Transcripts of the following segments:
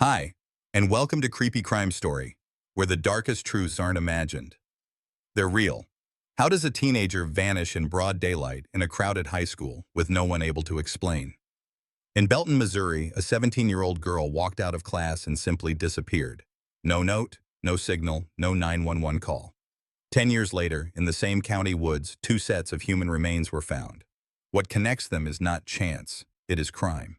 Hi, and welcome to Creepy Crime Story, where the darkest truths aren't imagined. They're real. How does a teenager vanish in broad daylight in a crowded high school with no one able to explain? In Belton, Missouri, a 17-year-old girl walked out of class and simply disappeared. No note, no signal, no 911 call. 10 years later, in the same county woods, two sets of human remains were found. What connects them is not chance, it is crime.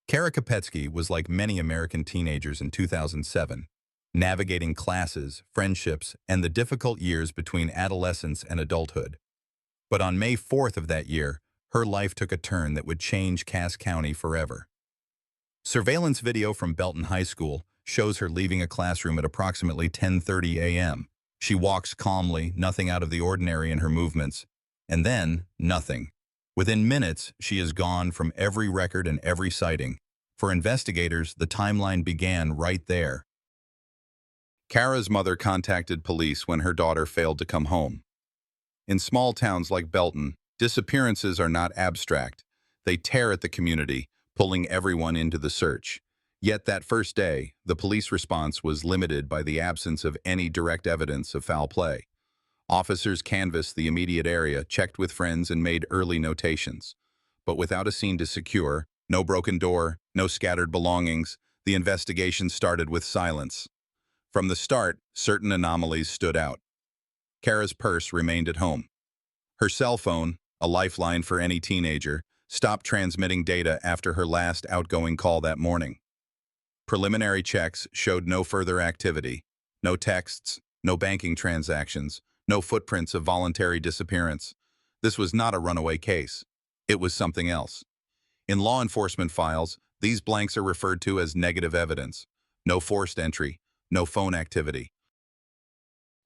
Kara Kopetsky was like many American teenagers in 2007, navigating classes, friendships, and the difficult years between adolescence and adulthood. But on May 4th of that year, her life took a turn that would change Cass County forever. Surveillance video from Belton High School shows her leaving a classroom at approximately 10:30 a.m. She walks calmly, nothing out of the ordinary in her movements. And then, nothing. Within minutes, she is gone from every record and every sighting. For investigators, the timeline began right there. Kara's mother contacted police when her daughter failed to come home. In small towns like Belton, disappearances are not abstract. They tear at the community, pulling everyone into the search. Yet that first day, the police response was limited by the absence of any direct evidence of foul play. Officers canvassed the immediate area, checked with friends, and made early notations. But without a scene to secure, no broken door, no scattered belongings, the investigation started with silence. From the start, certain anomalies stood out. Kara's purse remained at home. Her cell phone, a lifeline for any teenager, stopped transmitting data after her last outgoing call that morning. Preliminary checks showed no further activity, no texts, no banking transactions, no footprints of voluntary disappearance. This was not a runaway case. It was something else. In law enforcement files, these blanks are referred to as negative evidence. No forced entry, no phone activity,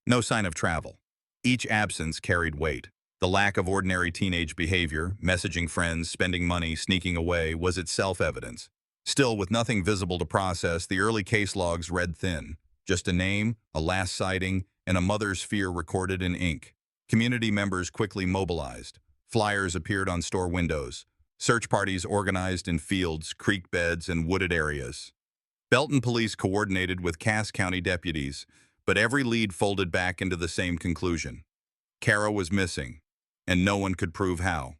no sign of travel. Each absence carried weight. The lack of ordinary teenage behavior, messaging friends, spending money, sneaking away, was itself evidence. Still, with nothing visible to process, the early case logs read thin. Just a name, a last sighting, and a mother's fear recorded in ink. Community members quickly mobilized. Flyers appeared on store windows. Search parties organized in fields, creek beds, and wooded areas. Belton police coordinated with Cass County deputies, but every lead folded back into the same conclusion. Kara was missing, and no one could prove how.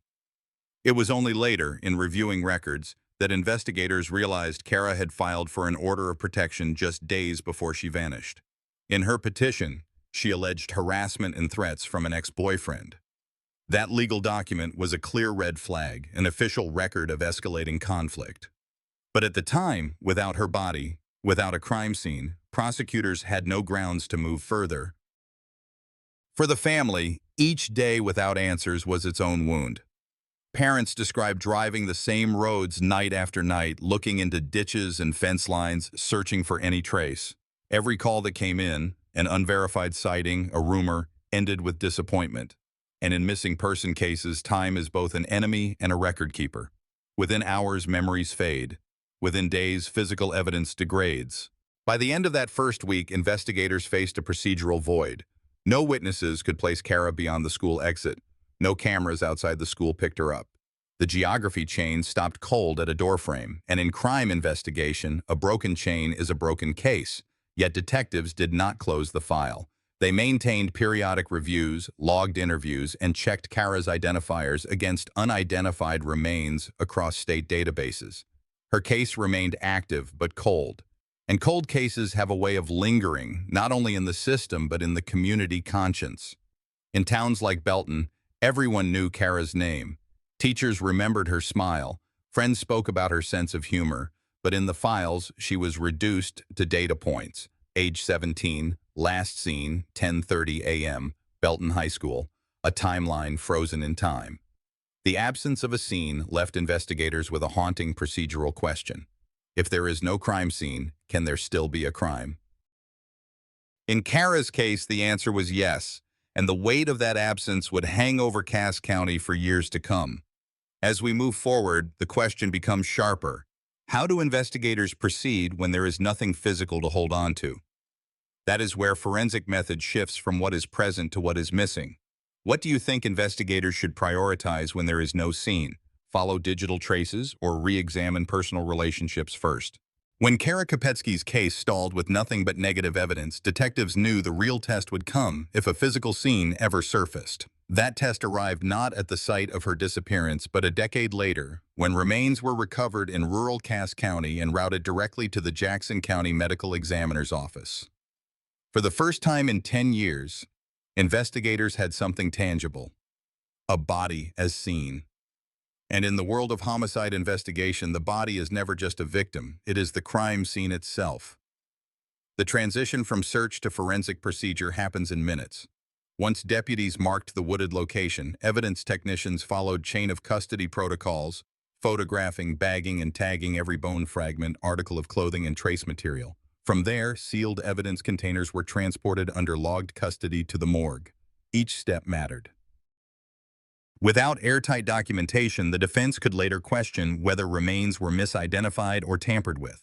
It was only later, in reviewing records, that investigators realized Kara had filed for an order of protection just days before she vanished. In her petition, she alleged harassment and threats from an ex-boyfriend. That legal document was a clear red flag, an official record of escalating conflict. But at the time, without her body, without a crime scene, prosecutors had no grounds to move further. For the family, each day without answers was its own wound. Parents described driving the same roads night after night, looking into ditches and fence lines, searching for any trace. Every call that came in, an unverified sighting, a rumor, ended with disappointment. And in missing person cases, time is both an enemy and a record keeper. Within hours, memories fade. Within days, physical evidence degrades. By the end of that first week, investigators faced a procedural void. No witnesses could place Kara beyond the school exit. No cameras outside the school picked her up. The geography chain stopped cold at a doorframe, and in crime investigation, a broken chain is a broken case. Yet detectives did not close the file. They maintained periodic reviews, logged interviews, and checked Kara's identifiers against unidentified remains across state databases. Her case remained active but cold. And cold cases have a way of lingering, not only in the system but in the community conscience. In towns like Belton, everyone knew Kara's name. Teachers remembered her smile. Friends spoke about her sense of humor. But in the files, she was reduced to data points. Age 17, last seen, 10:30 a.m., Belton High School, a timeline frozen in time. The absence of a scene left investigators with a haunting procedural question. If there is no crime scene, can there still be a crime? In Kara's case, the answer was yes, and the weight of that absence would hang over Cass County for years to come. As we move forward, the question becomes sharper. How do investigators proceed when there is nothing physical to hold on to? That is where forensic method shifts from what is present to what is missing. What do you think investigators should prioritize when there is no scene? Follow digital traces or re-examine personal relationships first? When Kara Kopetsky's case stalled with nothing but negative evidence, detectives knew the real test would come if a physical scene ever surfaced. That test arrived not at the site of her disappearance, but a decade later, when remains were recovered in rural Cass County and routed directly to the Jackson County Medical Examiner's office. For the first time in 10 years, investigators had something tangible, a body as seen. And in the world of homicide investigation, the body is never just a victim, it is the crime scene itself. The transition from search to forensic procedure happens in minutes. Once deputies marked the wooded location, evidence technicians followed chain of custody protocols, photographing, bagging, and tagging every bone fragment, article of clothing, and trace material. From there, sealed evidence containers were transported under logged custody to the morgue. Each step mattered. Without airtight documentation, the defense could later question whether remains were misidentified or tampered with.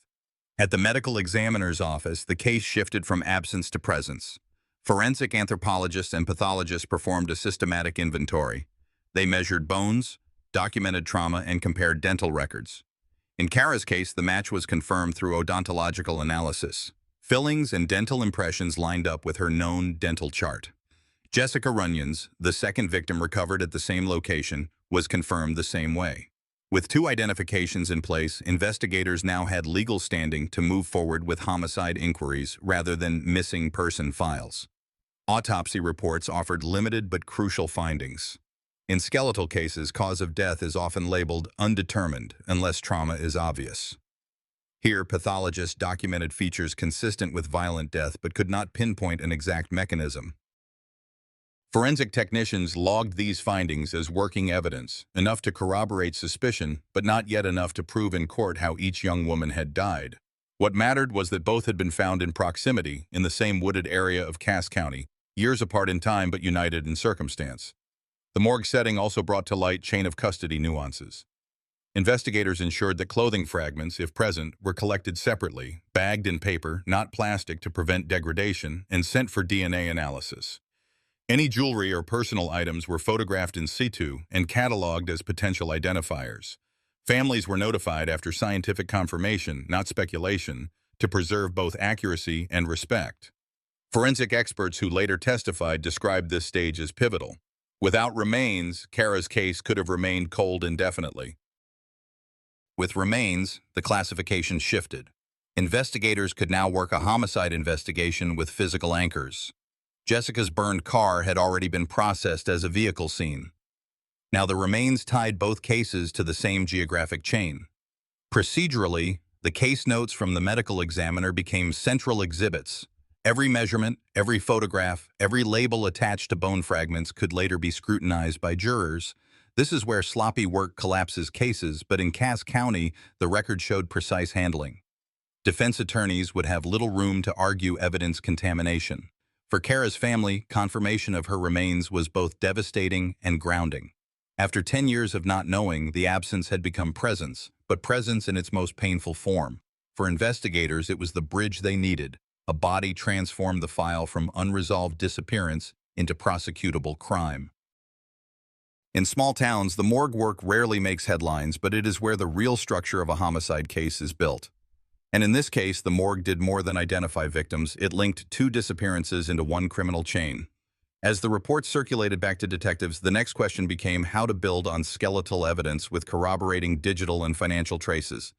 At the medical examiner's office, the case shifted from absence to presence. Forensic anthropologists and pathologists performed a systematic inventory. They measured bones, documented trauma, and compared dental records. In Kara's case, the match was confirmed through odontological analysis. Fillings and dental impressions lined up with her known dental chart. Jessica Runyon's, the second victim recovered at the same location, was confirmed the same way. With two identifications in place, investigators now had legal standing to move forward with homicide inquiries rather than missing person files. Autopsy reports offered limited but crucial findings. In skeletal cases, cause of death is often labeled undetermined unless trauma is obvious. Here, pathologists documented features consistent with violent death but could not pinpoint an exact mechanism. Forensic technicians logged these findings as working evidence, enough to corroborate suspicion, but not yet enough to prove in court how each young woman had died. What mattered was that both had been found in proximity, in the same wooded area of Cass County, years apart in time but united in circumstance. The morgue setting also brought to light chain of custody nuances. Investigators ensured that clothing fragments, if present, were collected separately, bagged in paper, not plastic, to prevent degradation, and sent for DNA analysis. Any jewelry or personal items were photographed in situ and cataloged as potential identifiers. Families were notified after scientific confirmation, not speculation, to preserve both accuracy and respect. Forensic experts who later testified described this stage as pivotal. Without remains, Kara's case could have remained cold indefinitely. With remains, the classification shifted. Investigators could now work a homicide investigation with physical anchors. Jessica's burned car had already been processed as a vehicle scene. Now the remains tied both cases to the same geographic chain. Procedurally, the case notes from the medical examiner became central exhibits. Every measurement, every photograph, every label attached to bone fragments could later be scrutinized by jurors. This is where sloppy work collapses cases, but in Cass County, the record showed precise handling. Defense attorneys would have little room to argue evidence contamination. For Kara's family, confirmation of her remains was both devastating and grounding. After 10 years of not knowing, the absence had become presence, but presence in its most painful form. For investigators, it was the bridge they needed. A body transformed the file from unresolved disappearance into prosecutable crime. In small towns, the morgue work rarely makes headlines, but it is where the real structure of a homicide case is built. And in this case, the morgue did more than identify victims. It linked two disappearances into one criminal chain. As the reports circulated back to detectives, the next question became how to build on skeletal evidence with corroborating digital and financial traces.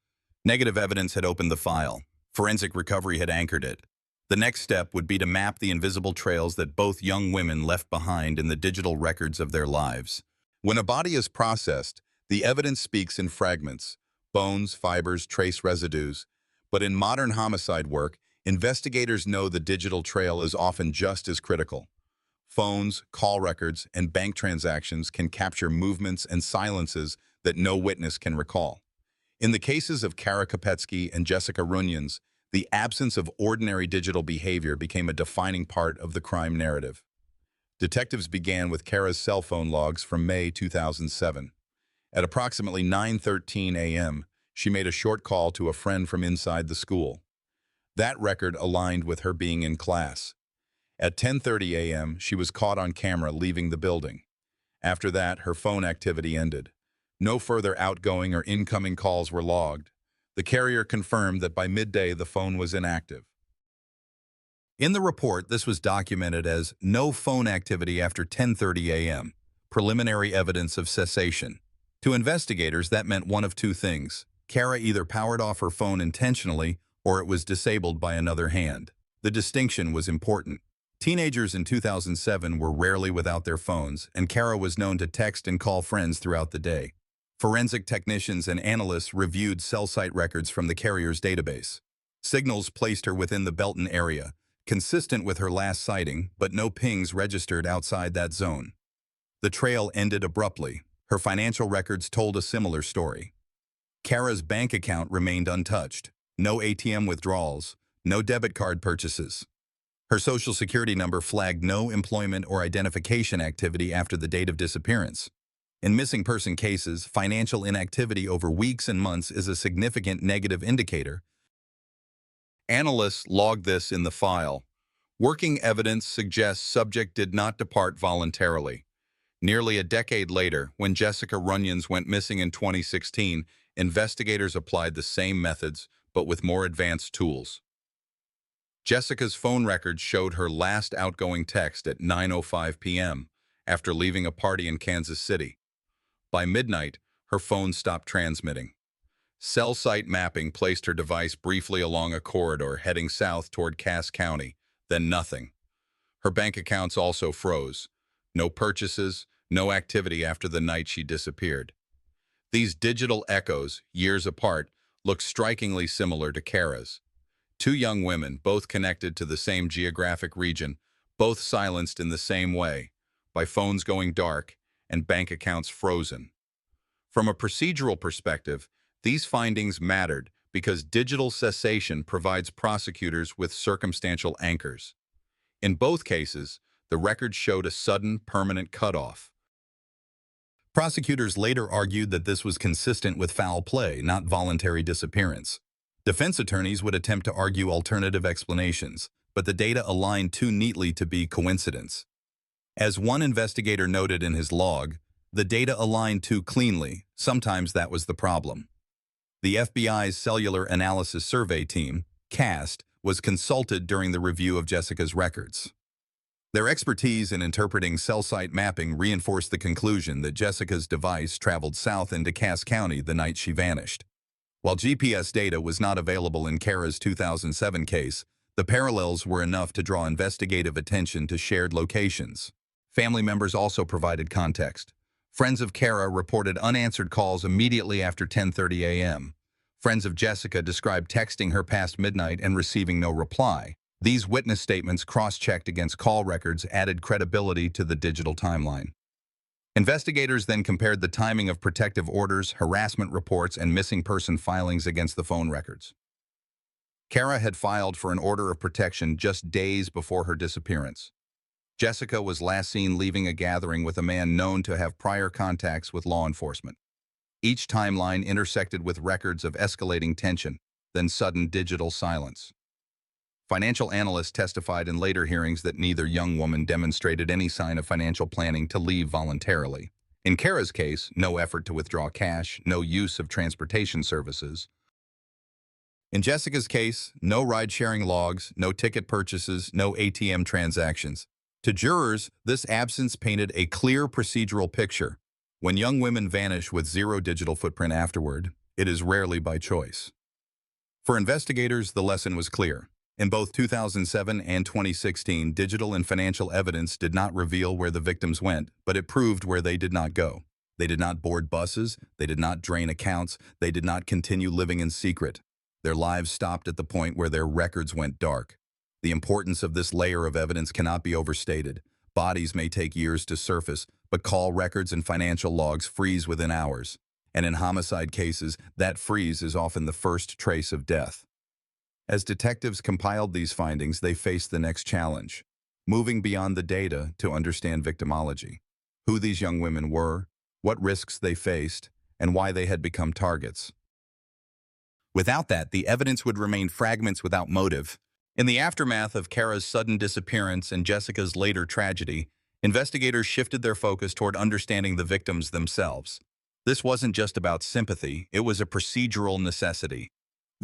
Negative evidence had opened the file. Forensic recovery had anchored it. The next step would be to map the invisible trails that both young women left behind in the digital records of their lives. When a body is processed, the evidence speaks in fragments: bones, fibers, trace residues. But in modern homicide work, investigators know the digital trail is often just as critical. Phones, call records, and bank transactions can capture movements and silences that no witness can recall. In the cases of Kara Kopetsky and Jessica Runyon's, the absence of ordinary digital behavior became a defining part of the crime narrative. Detectives began with Kara's cell phone logs from May 2007. At approximately 9:13 a.m., she made a short call to a friend from inside the school. That record aligned with her being in class. At 10:30 a.m., she was caught on camera leaving the building. After that, her phone activity ended. No further outgoing or incoming calls were logged. The carrier confirmed that by midday the phone was inactive. In the report, this was documented as no phone activity after 10:30 a.m., preliminary evidence of cessation. To investigators, that meant one of two things. Kara either powered off her phone intentionally or it was disabled by another hand. The distinction was important. Teenagers in 2007 were rarely without their phones, and Kara was known to text and call friends throughout the day. Forensic technicians and analysts reviewed cell site records from the carrier's database. Signals placed her within the Belton area, consistent with her last sighting, but no pings registered outside that zone. The trail ended abruptly. Her financial records told a similar story. Kara's bank account remained untouched. No ATM withdrawals, no debit card purchases. Her social security number flagged no employment or identification activity after the date of disappearance. In missing person cases, financial inactivity over weeks and months is a significant negative indicator. Analysts logged this in the file. Working evidence suggests subject did not depart voluntarily. Nearly a decade later, when Jessica Runyons went missing in 2016, investigators applied the same methods, but with more advanced tools. Jessica's phone records showed her last outgoing text at 9:05 p.m. after leaving a party in Kansas City. By midnight, her phone stopped transmitting. Cell site mapping placed her device briefly along a corridor heading south toward Cass County, then nothing. Her bank accounts also froze. No purchases, no activity after the night she disappeared. These digital echoes, years apart, look strikingly similar to Kara's. Two young women, both connected to the same geographic region, both silenced in the same way, by phones going dark and bank accounts frozen. From a procedural perspective, these findings mattered because digital cessation provides prosecutors with circumstantial anchors. In both cases, the record showed a sudden, permanent cutoff. Prosecutors later argued that this was consistent with foul play, not voluntary disappearance. Defense attorneys would attempt to argue alternative explanations, but the data aligned too neatly to be coincidence. As one investigator noted in his log, the data aligned too cleanly. Sometimes that was the problem. The FBI's Cellular Analysis Survey Team, CAST, was consulted during the review of Jessica's records. Their expertise in interpreting cell site mapping reinforced the conclusion that Jessica's device traveled south into Cass County the night she vanished. While GPS data was not available in Kara's 2007 case, the parallels were enough to draw investigative attention to shared locations. Family members also provided context. Friends of Kara reported unanswered calls immediately after 10:30 a.m. Friends of Jessica described texting her past midnight and receiving no reply. These witness statements, cross-checked against call records, added credibility to the digital timeline. Investigators then compared the timing of protective orders, harassment reports, and missing person filings against the phone records. Kara had filed for an order of protection just days before her disappearance. Jessica was last seen leaving a gathering with a man known to have prior contacts with law enforcement. Each timeline intersected with records of escalating tension, then sudden digital silence. Financial analysts testified in later hearings that neither young woman demonstrated any sign of financial planning to leave voluntarily. In Kara's case, no effort to withdraw cash, no use of transportation services. In Jessica's case, no ride-sharing logs, no ticket purchases, no ATM transactions. To jurors, this absence painted a clear procedural picture. When young women vanish with zero digital footprint afterward, it is rarely by choice. For investigators, the lesson was clear. In both 2007 and 2016, digital and financial evidence did not reveal where the victims went, but it proved where they did not go. They did not board buses, they did not drain accounts, they did not continue living in secret. Their lives stopped at the point where their records went dark. The importance of this layer of evidence cannot be overstated. Bodies may take years to surface, but call records and financial logs freeze within hours. And in homicide cases, that freeze is often the first trace of death. As detectives compiled these findings, they faced the next challenge, moving beyond the data to understand victimology, who these young women were, what risks they faced, and why they had become targets. Without that, the evidence would remain fragments without motive. In the aftermath of Kara's sudden disappearance and Jessica's later tragedy, investigators shifted their focus toward understanding the victims themselves. This wasn't just about sympathy, it was a procedural necessity.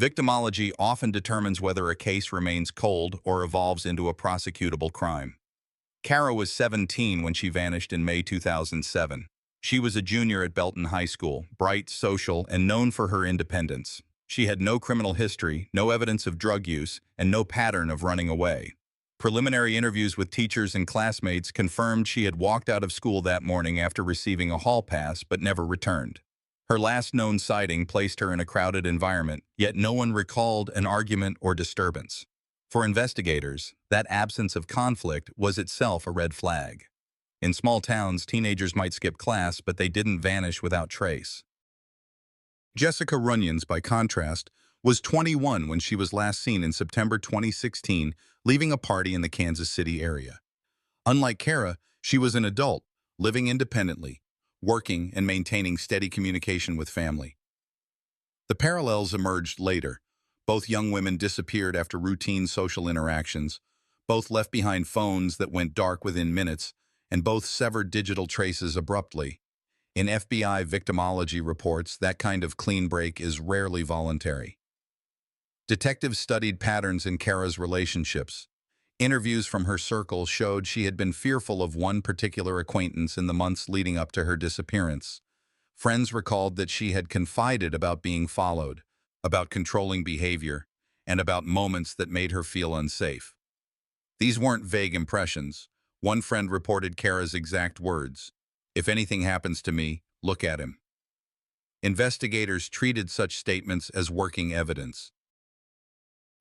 Victimology often determines whether a case remains cold or evolves into a prosecutable crime. Kara was 17 when she vanished in May 2007. She was a junior at Belton High School, bright, social, and known for her independence. She had no criminal history, no evidence of drug use, and no pattern of running away. Preliminary interviews with teachers and classmates confirmed she had walked out of school that morning after receiving a hall pass but never returned. Her last known sighting placed her in a crowded environment, yet no one recalled an argument or disturbance. For investigators, that absence of conflict was itself a red flag. In small towns, teenagers might skip class, but they didn't vanish without trace. Jessica Runyons, by contrast, was 21 when she was last seen in September 2016, leaving a party in the Kansas City area. Unlike Kara, she was an adult, living independently, working and maintaining steady communication with family. The parallels emerged later. Both young women disappeared after routine social interactions. Both left behind phones that went dark within minutes, and both severed digital traces abruptly. In FBI victimology reports, that kind of clean break is rarely voluntary. Detectives studied patterns in Kara's relationships. Interviews from her circle showed she had been fearful of one particular acquaintance in the months leading up to her disappearance. Friends recalled that she had confided about being followed, about controlling behavior, and about moments that made her feel unsafe. These weren't vague impressions. One friend reported Kara's exact words: "If anything happens to me, look at him." Investigators treated such statements as working evidence.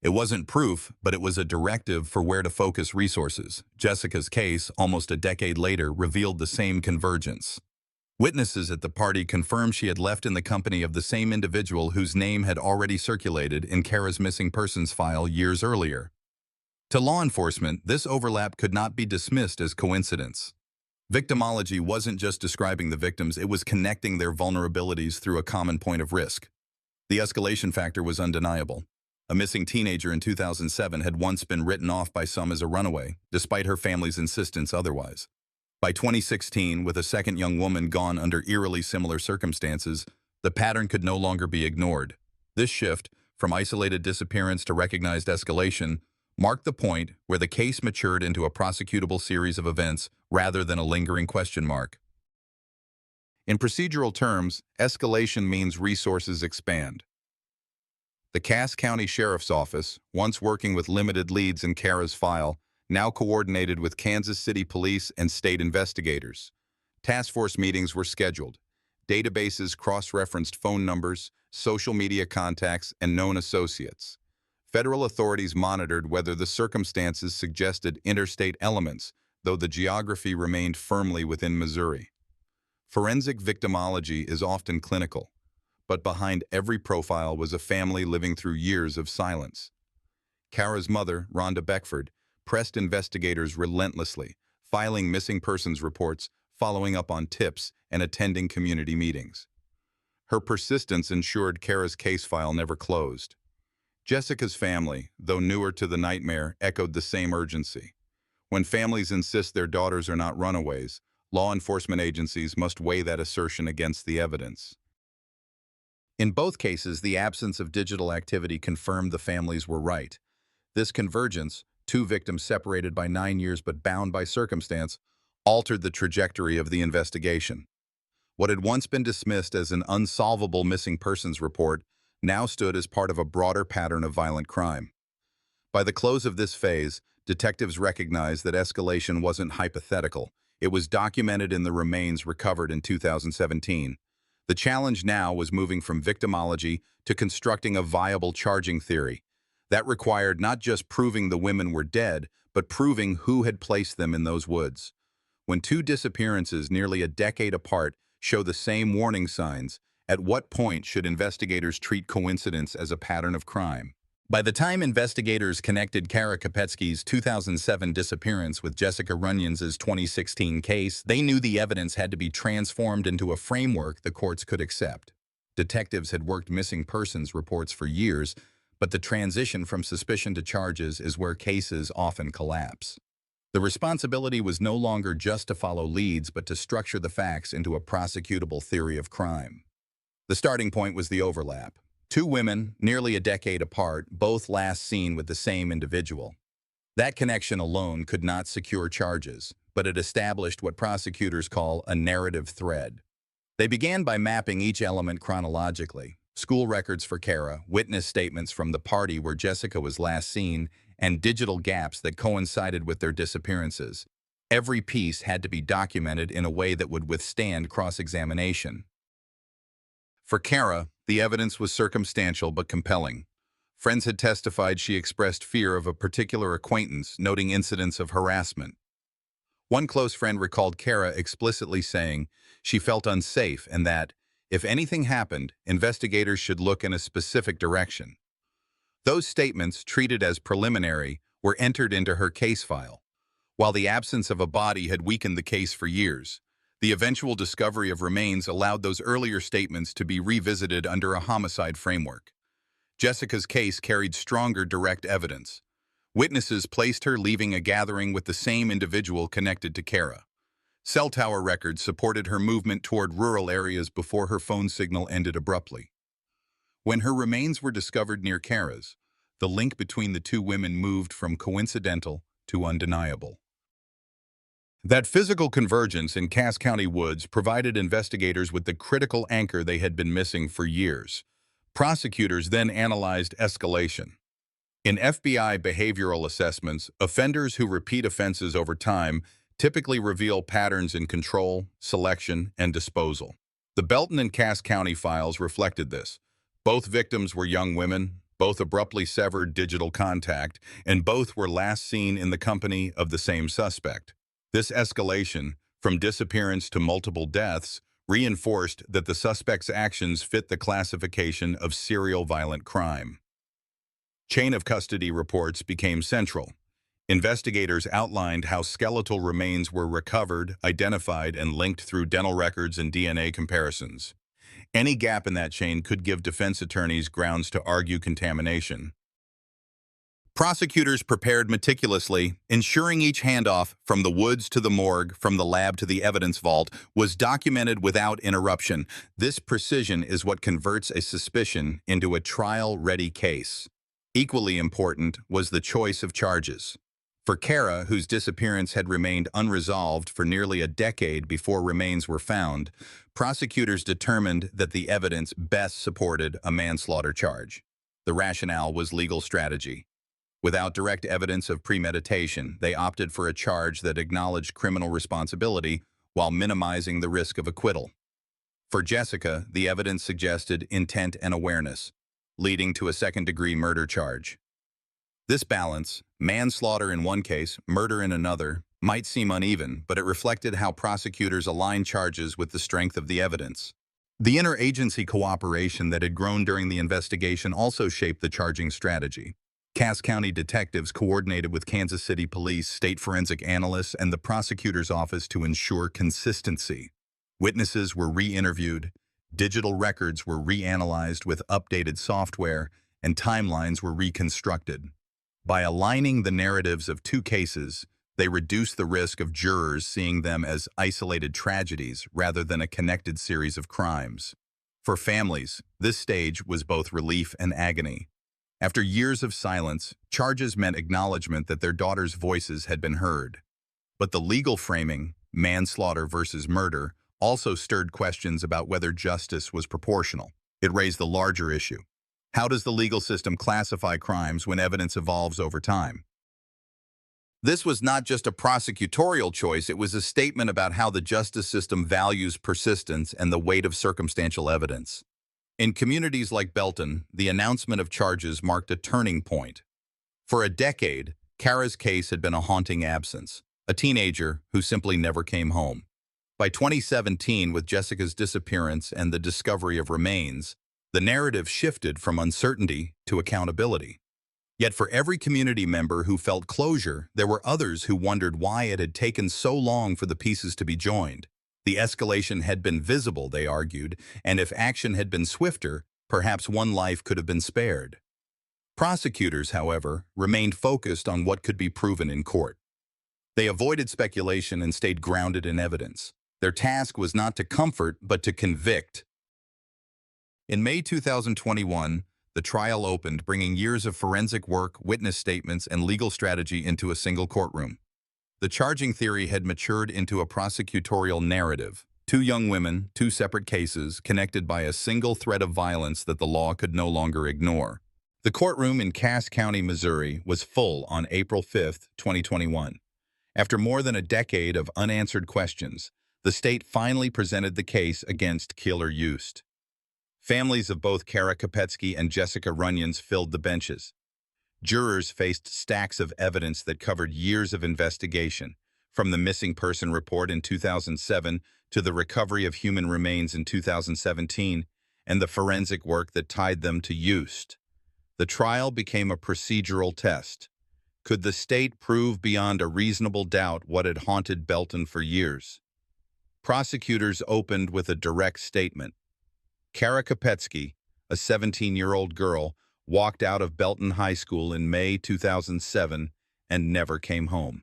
It wasn't proof, but it was a directive for where to focus resources. Jessica's case, almost a decade later, revealed the same convergence. Witnesses at the party confirmed she had left in the company of the same individual whose name had already circulated in Kara's missing persons file years earlier. To law enforcement, this overlap could not be dismissed as coincidence. Victimology wasn't just describing the victims, it was connecting their vulnerabilities through a common point of risk. The escalation factor was undeniable. A missing teenager in 2007 had once been written off by some as a runaway, despite her family's insistence otherwise. By 2016, with a second young woman gone under eerily similar circumstances, the pattern could no longer be ignored. This shift, from isolated disappearance to recognized escalation, marked the point where the case matured into a prosecutable series of events rather than a lingering question mark. In procedural terms, escalation means resources expand. The Cass County Sheriff's Office, once working with limited leads in Kara's file, now coordinated with Kansas City police and state investigators. Task force meetings were scheduled. Databases cross-referenced phone numbers, social media contacts, and known associates. Federal authorities monitored whether the circumstances suggested interstate elements, though the geography remained firmly within Missouri. Forensic victimology is often clinical, but behind every profile was a family living through years of silence. Kara's mother, Rhonda Beckford, pressed investigators relentlessly, filing missing persons reports, following up on tips, and attending community meetings. Her persistence ensured Kara's case file never closed. Jessica's family, though newer to the nightmare, echoed the same urgency. When families insist their daughters are not runaways, law enforcement agencies must weigh that assertion against the evidence. In both cases, the absence of digital activity confirmed the families were right. This convergence, two victims separated by 9 years but bound by circumstance, altered the trajectory of the investigation. What had once been dismissed as an unsolvable missing persons report now stood as part of a broader pattern of violent crime. By the close of this phase, detectives recognized that escalation wasn't hypothetical. It was documented in the remains recovered in 2017. The challenge now was moving from victimology to constructing a viable charging theory. That required not just proving the women were dead, but proving who had placed them in those woods. When two disappearances nearly a decade apart show the same warning signs, at what point should investigators treat coincidence as a pattern of crime? By the time investigators connected Kara Kopetsky's 2007 disappearance with Jessica Runyons' 2016 case, they knew the evidence had to be transformed into a framework the courts could accept. Detectives had worked missing persons reports for years, but the transition from suspicion to charges is where cases often collapse. The responsibility was no longer just to follow leads, but to structure the facts into a prosecutable theory of crime. The starting point was the overlap. Two women, nearly a decade apart, both last seen with the same individual. That connection alone could not secure charges, but it established what prosecutors call a narrative thread. They began by mapping each element chronologically: school records for Kara, witness statements from the party where Jessica was last seen, and digital gaps that coincided with their disappearances. Every piece had to be documented in a way that would withstand cross-examination. For Kara, the evidence was circumstantial but compelling. Friends had testified she expressed fear of a particular acquaintance, noting incidents of harassment. One close friend recalled Kara explicitly saying she felt unsafe and that, if anything happened, investigators should look in a specific direction. Those statements, treated as preliminary, were entered into her case file. While the absence of a body had weakened the case for years, the eventual discovery of remains allowed those earlier statements to be revisited under a homicide framework. Jessica's case carried stronger direct evidence. Witnesses placed her leaving a gathering with the same individual connected to Kara. Cell tower records supported her movement toward rural areas before her phone signal ended abruptly. When her remains were discovered near Kara's, the link between the two women moved from coincidental to undeniable. That physical convergence in Cass County woods provided investigators with the critical anchor they had been missing for years. Prosecutors then analyzed escalation. In FBI behavioral assessments, offenders who repeat offenses over time typically reveal patterns in control, selection, and disposal. The Belton and Cass County files reflected this. Both victims were young women, both abruptly severed digital contact, and both were last seen in the company of the same suspect. This escalation, from disappearance to multiple deaths, reinforced that the suspect's actions fit the classification of serial violent crime. Chain of custody reports became central. Investigators outlined how skeletal remains were recovered, identified, and linked through dental records and DNA comparisons. Any gap in that chain could give defense attorneys grounds to argue contamination. Prosecutors prepared meticulously, ensuring each handoff, from the woods to the morgue, from the lab to the evidence vault, was documented without interruption. This precision is what converts a suspicion into a trial-ready case. Equally important was the choice of charges. For Kara, whose disappearance had remained unresolved for nearly a decade before remains were found, prosecutors determined that the evidence best supported a manslaughter charge. The rationale was legal strategy. Without direct evidence of premeditation, they opted for a charge that acknowledged criminal responsibility while minimizing the risk of acquittal. For Jessica, the evidence suggested intent and awareness, leading to a second-degree murder charge. This balance, manslaughter in one case, murder in another, might seem uneven, but it reflected how prosecutors aligned charges with the strength of the evidence. The interagency cooperation that had grown during the investigation also shaped the charging strategy. Cass County detectives coordinated with Kansas City Police, state forensic analysts, and the prosecutor's office to ensure consistency. Witnesses were re-interviewed, digital records were reanalyzed with updated software, and timelines were reconstructed. By aligning the narratives of two cases, they reduced the risk of jurors seeing them as isolated tragedies rather than a connected series of crimes. For families, this stage was both relief and agony. After years of silence, charges meant acknowledgement that their daughters' voices had been heard. But the legal framing, manslaughter versus murder, also stirred questions about whether justice was proportional. It raised the larger issue. How does the legal system classify crimes when evidence evolves over time? This was not just a prosecutorial choice, it was a statement about how the justice system values persistence and the weight of circumstantial evidence. In communities like Belton, the announcement of charges marked a turning point. For a decade, Kara's case had been a haunting absence, a teenager who simply never came home. By 2017, with Jessica's disappearance and the discovery of remains, the narrative shifted from uncertainty to accountability. Yet for every community member who felt closure, there were others who wondered why it had taken so long for the pieces to be joined. The escalation had been visible, they argued, and if action had been swifter, perhaps one life could have been spared. Prosecutors, however, remained focused on what could be proven in court. They avoided speculation and stayed grounded in evidence. Their task was not to comfort, but to convict. In May 2021, the trial opened, bringing years of forensic work, witness statements, and legal strategy into a single courtroom. The charging theory had matured into a prosecutorial narrative. Two young women, two separate cases, connected by a single thread of violence that the law could no longer ignore. The courtroom in Cass County, Missouri, was full on April 5, 2021. After more than a decade of unanswered questions, the state finally presented the case against Killer Yost. Families of both Kara Kopetsky and Jessica Runyons filled the benches. Jurors faced stacks of evidence that covered years of investigation, from the missing person report in 2007 to the recovery of human remains in 2017 and the forensic work that tied them to Yost. The trial became a procedural test. Could the state prove beyond a reasonable doubt what had haunted Belton for years? Prosecutors opened with a direct statement. Kara Kopetsky, a 17-year-old girl, walked out of Belton High School in May 2007 and never came home.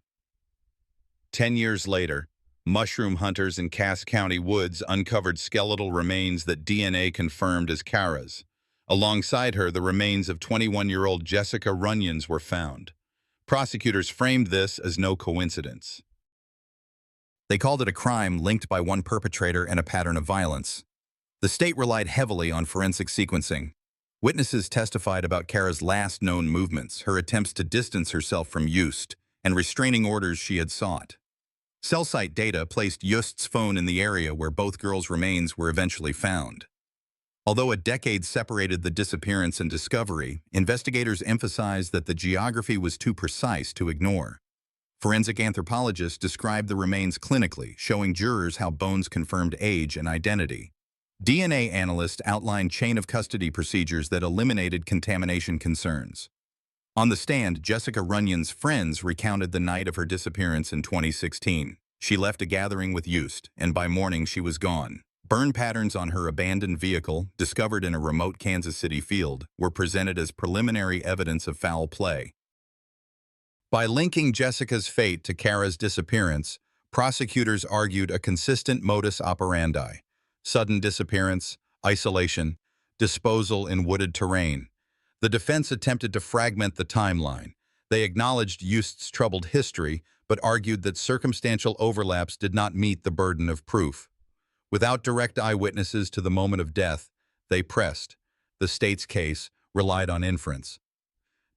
10 years later, mushroom hunters in Cass County woods uncovered skeletal remains that DNA confirmed as Kara's. Alongside her, the remains of 21-year-old Jessica Runyons were found. Prosecutors framed this as no coincidence. They called it a crime linked by one perpetrator and a pattern of violence. The state relied heavily on forensic sequencing. Witnesses testified about Kara's last known movements, her attempts to distance herself from Yost, and restraining orders she had sought. Cell site data placed Yost's phone in the area where both girls' remains were eventually found. Although a decade separated the disappearance and discovery, investigators emphasized that the geography was too precise to ignore. Forensic anthropologists described the remains clinically, showing jurors how bones confirmed age and identity. DNA analysts outlined chain-of-custody procedures that eliminated contamination concerns. On the stand, Jessica Runyons' friends recounted the night of her disappearance in 2016. She left a gathering with Yost, and by morning she was gone. Burn patterns on her abandoned vehicle, discovered in a remote Kansas City field, were presented as preliminary evidence of foul play. By linking Jessica's fate to Kara's disappearance, prosecutors argued a consistent modus operandi: sudden disappearance, isolation, disposal in wooded terrain. The defense attempted to fragment the timeline. They acknowledged Yost's troubled history, but argued that circumstantial overlaps did not meet the burden of proof. Without direct eyewitnesses to the moment of death, they pressed. The state's case relied on inference.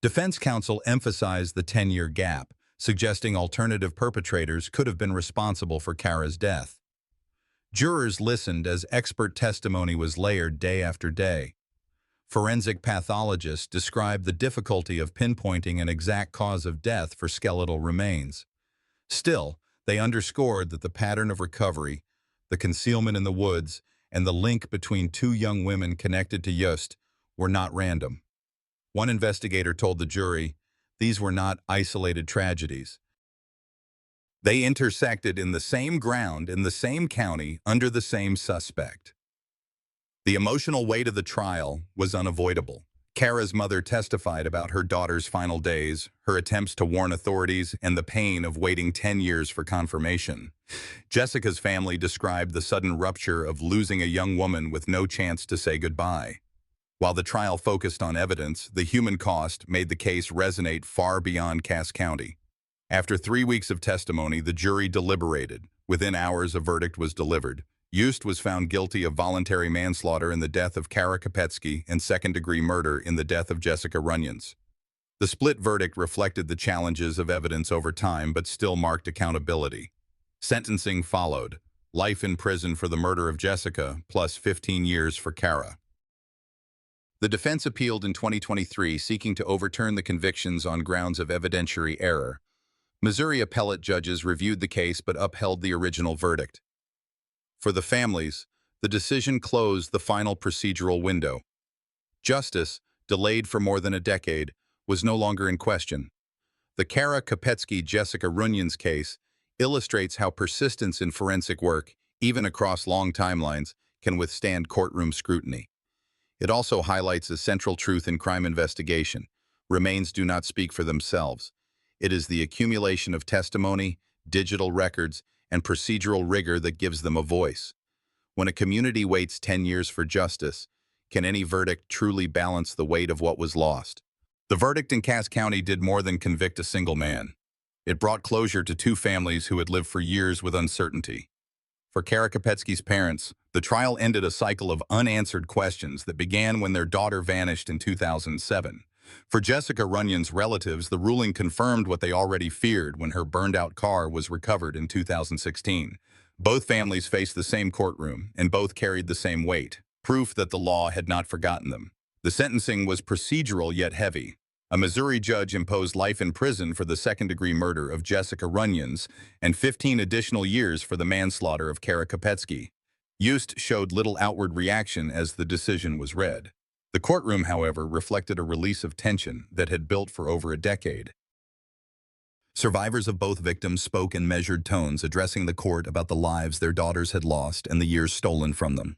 Defense counsel emphasized the 10-year gap, suggesting alternative perpetrators could have been responsible for Kara's death. Jurors listened as expert testimony was layered day after day. Forensic pathologists described the difficulty of pinpointing an exact cause of death for skeletal remains. Still, they underscored that the pattern of recovery, the concealment in the woods, and the link between two young women connected to Yost were not random. One investigator told the jury, these were not isolated tragedies. They intersected in the same ground, in the same county, under the same suspect. The emotional weight of the trial was unavoidable. Kara's mother testified about her daughter's final days, her attempts to warn authorities, and the pain of waiting 10 years for confirmation. Jessica's family described the sudden rupture of losing a young woman with no chance to say goodbye. While the trial focused on evidence, the human cost made the case resonate far beyond Cass County. After 3 weeks of testimony, the jury deliberated. Within hours, a verdict was delivered. Yost was found guilty of voluntary manslaughter in the death of Kara Kopetsky and second-degree murder in the death of Jessica Runyons. The split verdict reflected the challenges of evidence over time, but still marked accountability. Sentencing followed: life in prison for the murder of Jessica, plus 15 years for Kara. The defense appealed in 2023, seeking to overturn the convictions on grounds of evidentiary error. Missouri appellate judges reviewed the case but upheld the original verdict. For the families, the decision closed the final procedural window. Justice, delayed for more than a decade, was no longer in question. The Kara Kopetsky-Jessica Runyons case illustrates how persistence in forensic work, even across long timelines, can withstand courtroom scrutiny. It also highlights a central truth in crime investigation: remains do not speak for themselves. It is the accumulation of testimony, digital records, and procedural rigor that gives them a voice. When a community waits 10 years for justice, Can any verdict truly balance the weight of what was lost? The verdict in Cass County did more than convict a single man. It brought closure to two families who had lived for years with uncertainty. For Kara Kopetsky's parents, the trial ended a cycle of unanswered questions that began when their daughter vanished in 2007. For Jessica Runyon's relatives, the ruling confirmed what they already feared when her burned-out car was recovered in 2016. Both families faced the same courtroom, and both carried the same weight, proof that the law had not forgotten them. The sentencing was procedural yet heavy. A Missouri judge imposed life in prison for the second-degree murder of Jessica Runyons and 15 additional years for the manslaughter of Kara Kopetsky. Yost showed little outward reaction as the decision was read. The courtroom, however, reflected a release of tension that had built for over a decade. Survivors of both victims spoke in measured tones, addressing the court about the lives their daughters had lost and the years stolen from them.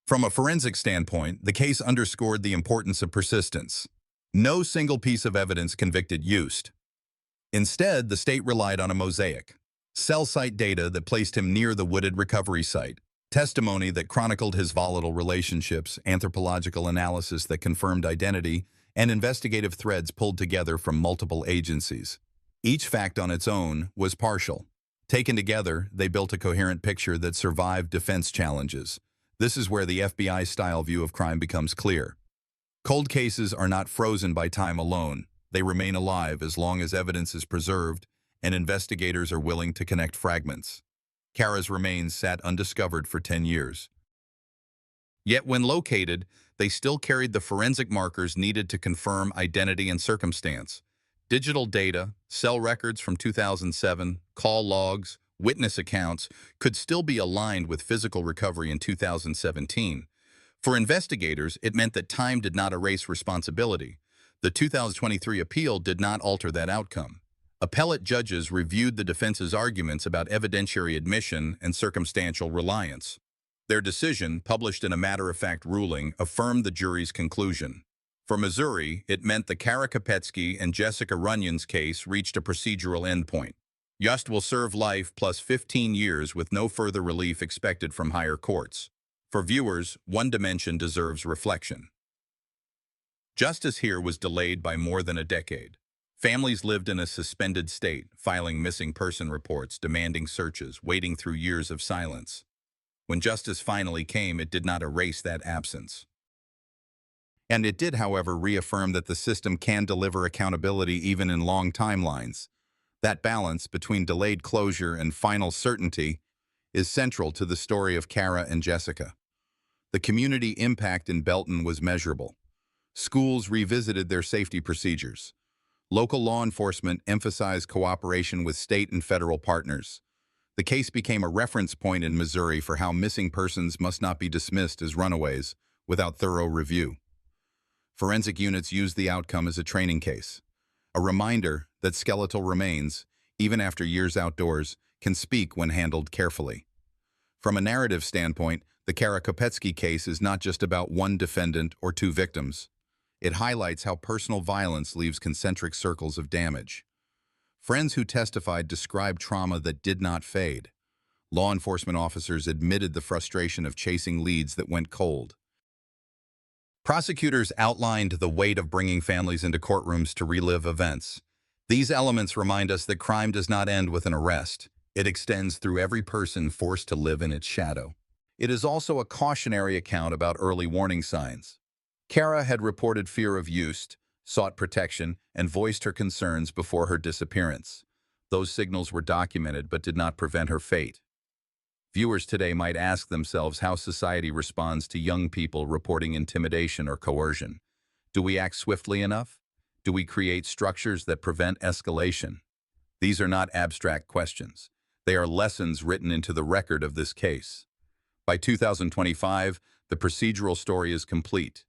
From a forensic standpoint, the case underscored the importance of persistence. No single piece of evidence convicted Yost. Instead, the state relied on a mosaic: cell site data that placed him near the wooded recovery site, testimony that chronicled his volatile relationships, anthropological analysis that confirmed identity, and investigative threads pulled together from multiple agencies. Each fact on its own was partial. Taken together, they built a coherent picture that survived defense challenges. This is where the FBI-style view of crime becomes clear. Cold cases are not frozen by time alone. They remain alive as long as evidence is preserved and investigators are willing to connect fragments. Kara's remains sat undiscovered for 10 years. Yet when located, they still carried the forensic markers needed to confirm identity and circumstance. Digital data, cell records from 2007, call logs, witness accounts could still be aligned with physical recovery in 2017. For investigators, it meant that time did not erase responsibility. The 2023 appeal did not alter that outcome. Appellate judges reviewed the defense's arguments about evidentiary admission and circumstantial reliance. Their decision, published in a matter-of-fact ruling, affirmed the jury's conclusion. For Missouri, it meant the Kara Kopetsky and Jessica Runyon's case reached a procedural endpoint. Yost will serve life plus 15 years with no further relief expected from higher courts. For viewers, one dimension deserves reflection. Justice here was delayed by more than a decade. Families lived in a suspended state, filing missing person reports, demanding searches, waiting through years of silence. When justice finally came, it did not erase that absence. And it did, however, reaffirm that the system can deliver accountability even in long timelines. That balance between delayed closure and final certainty is central to the story of Kara and Jessica. The community impact in Belton was measurable. Schools revisited their safety procedures. Local law enforcement emphasized cooperation with state and federal partners. The case became a reference point in Missouri for how missing persons must not be dismissed as runaways without thorough review. Forensic units used the outcome as a training case, a reminder that skeletal remains, even after years outdoors, can speak when handled carefully. From a narrative standpoint, the Kara Kopetsky case is not just about one defendant or two victims. It highlights how personal violence leaves concentric circles of damage. Friends who testified described trauma that did not fade. Law enforcement officers admitted the frustration of chasing leads that went cold. Prosecutors outlined the weight of bringing families into courtrooms to relive events. These elements remind us that crime does not end with an arrest. It extends through every person forced to live in its shadow. It is also a cautionary account about early warning signs. Kara had reported fear of Yost, sought protection, and voiced her concerns before her disappearance. Those signals were documented but did not prevent her fate. Viewers today might ask themselves how society responds to young people reporting intimidation or coercion. Do we act swiftly enough? Do we create structures that prevent escalation? These are not abstract questions. They are lessons written into the record of this case. By 2025, the procedural story is complete.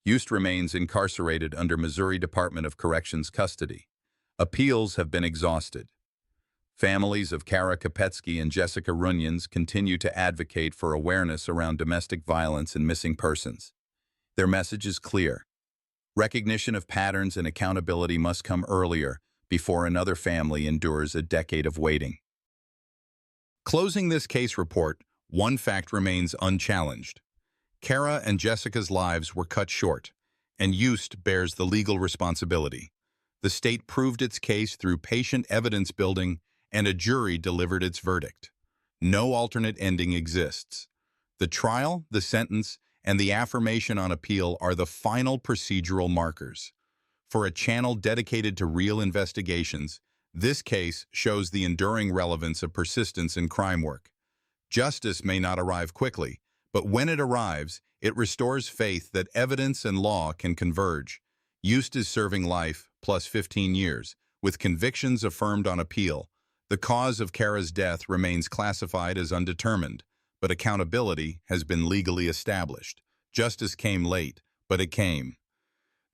Yost remains incarcerated under Missouri Department of Corrections custody. Appeals have been exhausted. Families of Kara Kopetsky and Jessica Runyons continue to advocate for awareness around domestic violence and missing persons. Their message is clear. Recognition of patterns and accountability must come earlier before another family endures a decade of waiting. Closing this case report, one fact remains unchallenged. Kara and Jessica's lives were cut short, and Yost bears the legal responsibility. The state proved its case through patient evidence building, and a jury delivered its verdict. No alternate ending exists. The trial, the sentence, and the affirmation on appeal are the final procedural markers. For a channel dedicated to real investigations, this case shows the enduring relevance of persistence in crime work. Justice may not arrive quickly, but when it arrives, it restores faith that evidence and law can converge. Yost is serving life, plus 15 years, with convictions affirmed on appeal. The cause of Kara's death remains classified as undetermined, but accountability has been legally established. Justice came late, but it came.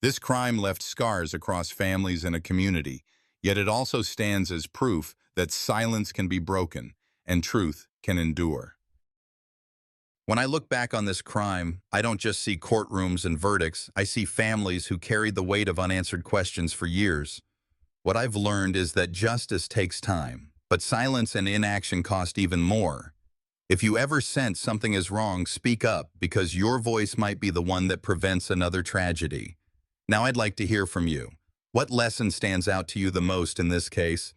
This crime left scars across families and a community, yet it also stands as proof that silence can be broken and truth can endure. When I look back on this crime, I don't just see courtrooms and verdicts, I see families who carried the weight of unanswered questions for years. What I've learned is that justice takes time, but silence and inaction cost even more. If you ever sense something is wrong, speak up, because your voice might be the one that prevents another tragedy. Now I'd like to hear from you. What lesson stands out to you the most in this case?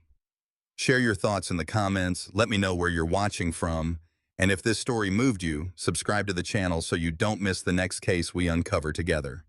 Share your thoughts in the comments, let me know where you're watching from, and if this story moved you, subscribe to the channel so you don't miss the next case we uncover together.